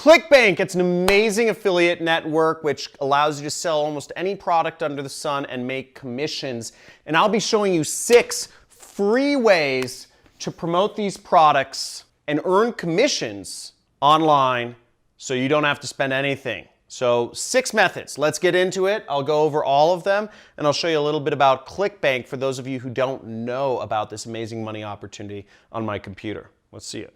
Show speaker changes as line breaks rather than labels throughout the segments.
Clickbank, it's an amazing affiliate network which allows you to sell almost any product under the sun and make commissions. And I'll be showing you 6 free ways to promote these products and earn commissions online so you don't have to spend anything. So 6 methods. Let's get into it. I'll go over all of them and I'll show you a little bit about Clickbank for those of you who don't know about this amazing money opportunity on my computer. Let's see it.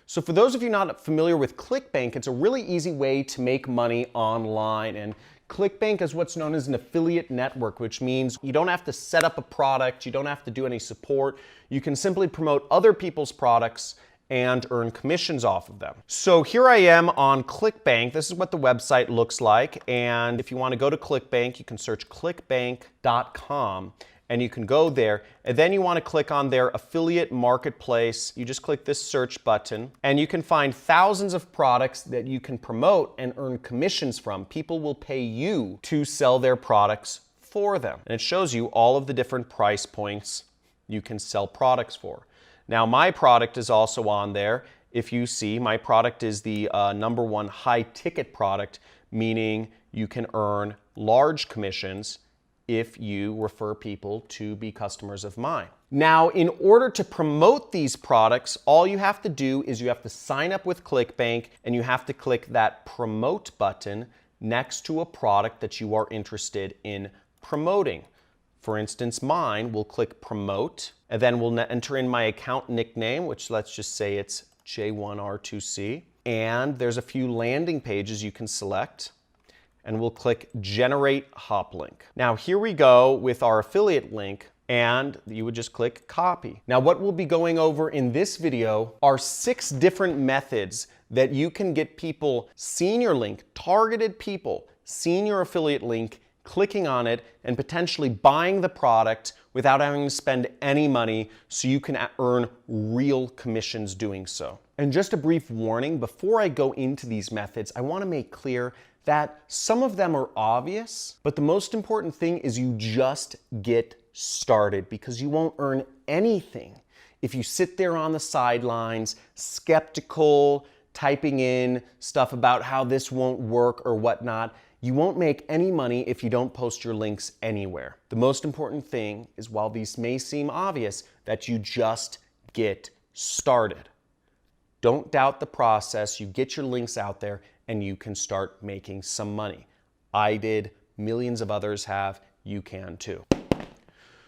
So for those of you not familiar with Clickbank, it's a really easy way to make money online. And Clickbank is what's known as an affiliate network, which means you don't have to set up a product, you don't have to do any support. You can simply promote other people's products and earn commissions off of them. So here I am on Clickbank. This is what the website looks like. And if you want to go to Clickbank, you can search clickbank.com. And you can go there, and then you want to click on their affiliate marketplace. You just click this search button, and you can find thousands of products that you can promote and earn commissions from. People will pay you to sell their products for them. And it shows you all of the different price points you can sell products for. Now, my product is also on there. If you see, my product is the #1 high ticket product, meaning you can earn large commissions if you refer people to be customers of mine. Now, in order to promote these products, all you have to do is you have to sign up with Clickbank and you have to click that promote button next to a product that you are interested in promoting. For instance, mine, we'll click promote and then we'll enter in my account nickname, which let's just say it's J1R2C. And there's a few landing pages you can select. And we'll click Generate Hop Link. Now here we go with our affiliate link, and you would just click Copy. Now what we'll be going over in this video are 6 different methods that you can get people seeing your link, targeted people seeing your affiliate link, clicking on it, and potentially buying the product without having to spend any money so you can earn real commissions doing so. And just a brief warning, before I go into these methods, I want to make clear that some of them are obvious, but the most important thing is you just get started, because you won't earn anything if you sit there on the sidelines, skeptical, typing in stuff about how this won't work or whatnot. You won't make any money if you don't post your links anywhere. The most important thing is, while these may seem obvious, that you just get started. Don't doubt the process. You get your links out there and you can start making some money. I did, millions of others have, you can too.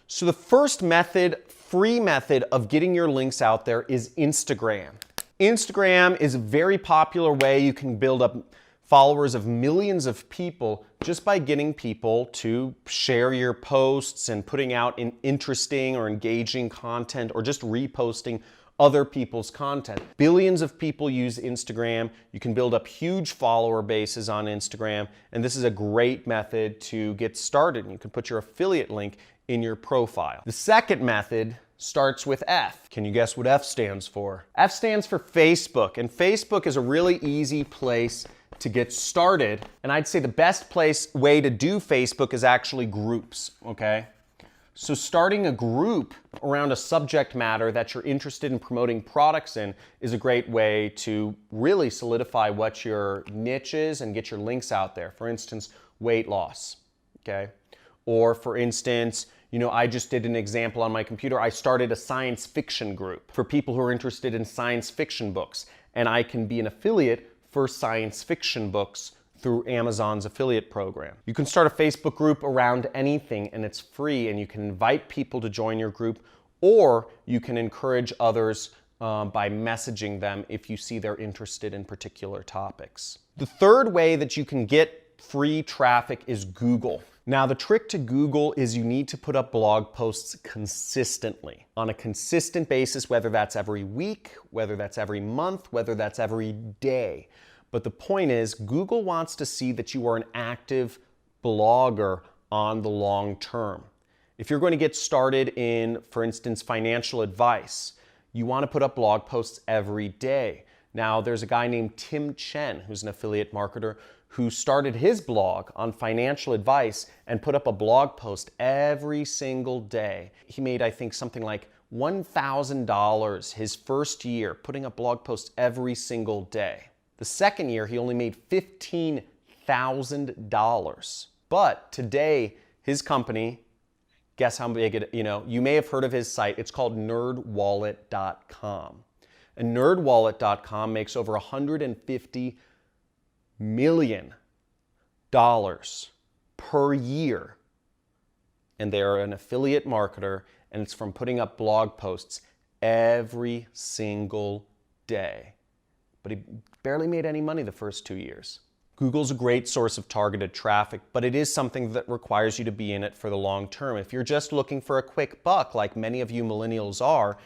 So the first method, free method of getting your links out there is Instagram. Instagram is a very popular way you can build up followers of millions of people just by getting people to share your posts and putting out interesting or engaging content, or just reposting other people's content. Billions of people use Instagram. You can build up huge follower bases on Instagram, and this is a great method to get started. You can put your affiliate link in your profile. The second method starts with F. Can you guess what F stands for? F stands for Facebook, and Facebook is a really easy place to get started. And I'd say the best way to do Facebook is actually groups, okay? So starting a group around a subject matter that you're interested in promoting products in is a great way to really solidify what your niche is and get your links out there. For instance, weight loss, okay? Or for instance, I just did an example on my computer. I started a science fiction group for people who are interested in science fiction books, and I can be an affiliate for science fiction books through Amazon's affiliate program. You can start a Facebook group around anything, and it's free, and you can invite people to join your group, or you can encourage others by messaging them if you see they're interested in particular topics. The third way that you can get free traffic is Google. Now, the trick to Google is you need to put up blog posts consistently, on a consistent basis, whether that's every week, whether that's every month, whether that's every day. But the point is, Google wants to see that you are an active blogger on the long term. If you're going to get started in, for instance, financial advice, you want to put up blog posts every day. Now, there's a guy named Tim Chen, who's an affiliate marketer, who started his blog on financial advice and put up a blog post every single day. He made, I think, something like $1,000 his first year, putting up blog posts every single day. The second year, he only made $15,000. But today, his company, guess how big it, you may have heard of his site. It's called nerdwallet.com. And nerdwallet.com makes over $150 million per year. And they are an affiliate marketer, and it's from putting up blog posts every single day. But he barely made any money the first 2 years. Google's a great source of targeted traffic, but it is something that requires you to be in it for the long term. If you're just looking for a quick buck, like many of you millennials are,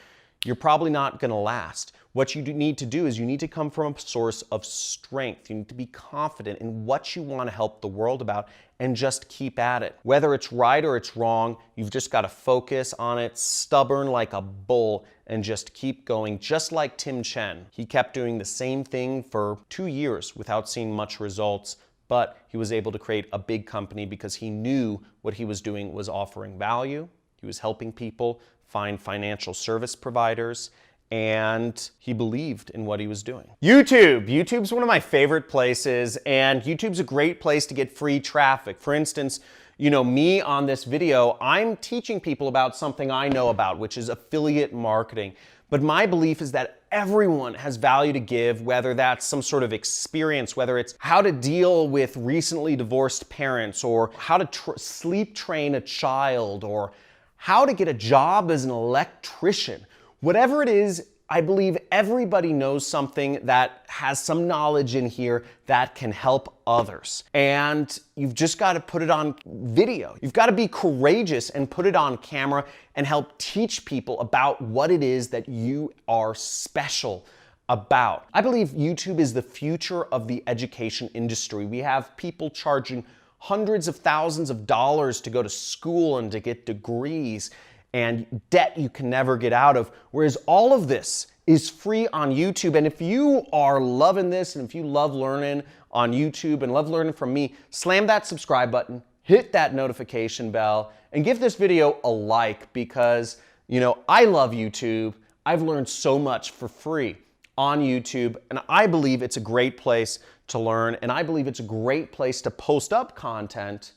you're probably not going to last. What you need to do is you need to come from a source of strength. You need to be confident in what you want to help the world about and just keep at it. Whether it's right or it's wrong, you've just got to focus on it, stubborn like a bull, and just keep going, just like Tim Chen. He kept doing the same thing for 2 years without seeing much results, but he was able to create a big company because he knew what he was doing was offering value. He was helping people find financial service providers, and he believed in what he was doing. YouTube's one of my favorite places, and YouTube's a great place to get free traffic. For instance, me on this video, I'm teaching people about something I know about, which is affiliate marketing. But my belief is that everyone has value to give, whether that's some sort of experience, whether it's how to deal with recently divorced parents, or how to sleep train a child, or how to get a job as an electrician. Whatever it is, I believe everybody knows something that has some knowledge in here that can help others. And you've just got to put it on video. You've got to be courageous and put it on camera and help teach people about what it is that you are special about. I believe YouTube is the future of the education industry. We have people charging hundreds of thousands of dollars to go to school and to get degrees, and debt you can never get out of, whereas all of this is free on YouTube. And if you are loving this, and if you love learning on YouTube and love learning from me, slam that subscribe button, hit that notification bell, and give this video a like, because I love YouTube. I've learned so much for free on YouTube, and I believe it's a great place to learn, and I believe it's a great place to post up content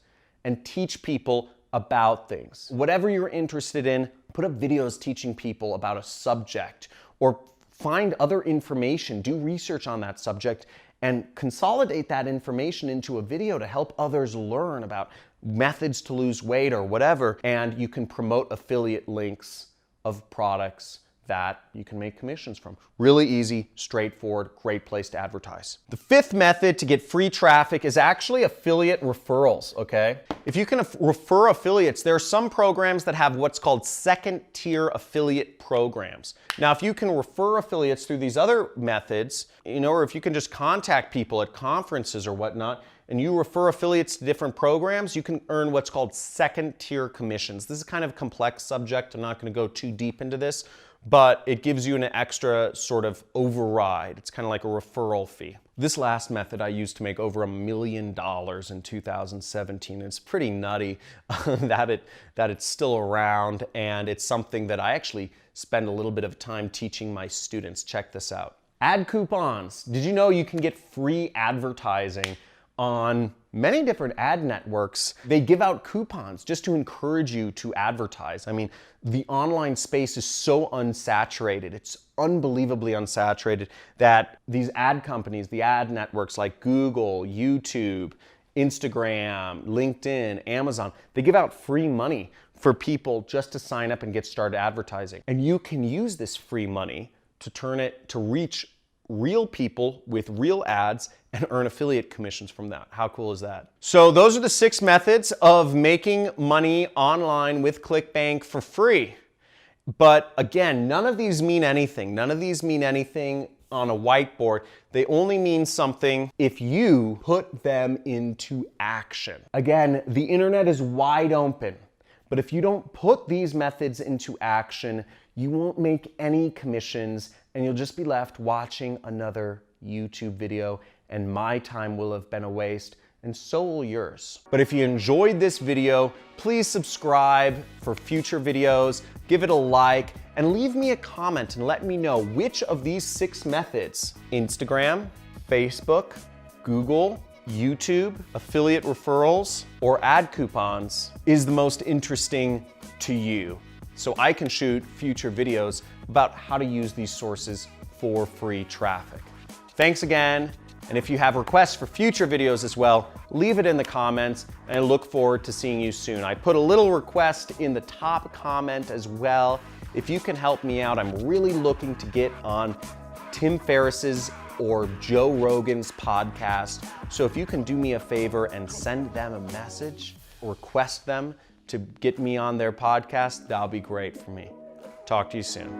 and teach people about things. Whatever you're interested in, put up videos teaching people about a subject, or find other information, do research on that subject, and consolidate that information into a video to help others learn about methods to lose weight or whatever, and you can promote affiliate links of products that you can make commissions from. Really easy, straightforward, great place to advertise. The fifth method to get free traffic is actually affiliate referrals, okay? If you can refer affiliates, there are some programs that have what's called second-tier affiliate programs. Now, if you can refer affiliates through these other methods, or if you can just contact people at conferences or whatnot, and you refer affiliates to different programs, you can earn what's called second-tier commissions. This is kind of a complex subject. I'm not going to go too deep into this, but it gives you an extra sort of override. It's kind of like a referral fee. This last method I used to make over $1 million in 2017. It's pretty nutty that it's still around, and it's something that I actually spend a little bit of time teaching my students. Check this out. Ad coupons. Did you know you can get free advertising on many different ad networks? They give out coupons just to encourage you to advertise. I mean, the online space is so unsaturated. It's unbelievably unsaturated that these ad companies, the ad networks like Google, YouTube, Instagram, LinkedIn, Amazon, they give out free money for people just to sign up and get started advertising. And you can use this free money to turn it to reach real people with real ads and earn affiliate commissions from that. How cool is that? So those are the 6 methods of making money online with Clickbank for free. But again, none of these mean anything. None of these mean anything on a whiteboard. They only mean something if you put them into action. Again, the internet is wide open, but if you don't put these methods into action, you won't make any commissions, and you'll just be left watching another YouTube video and my time will have been a waste, and so will yours. But if you enjoyed this video, please subscribe for future videos, give it a like, and leave me a comment and let me know which of these 6 methods, Instagram, Facebook, Google, YouTube, affiliate referrals, or ad coupons, is the most interesting to you, so I can shoot future videos about how to use these sources for free traffic. Thanks again, and if you have requests for future videos as well, leave it in the comments, and I look forward to seeing you soon. I put a little request in the top comment as well. If you can help me out, I'm really looking to get on Tim Ferriss's or Joe Rogan's podcast. So if you can do me a favor and send them a message, request them to get me on their podcast, that'll be great for me. Talk to you soon.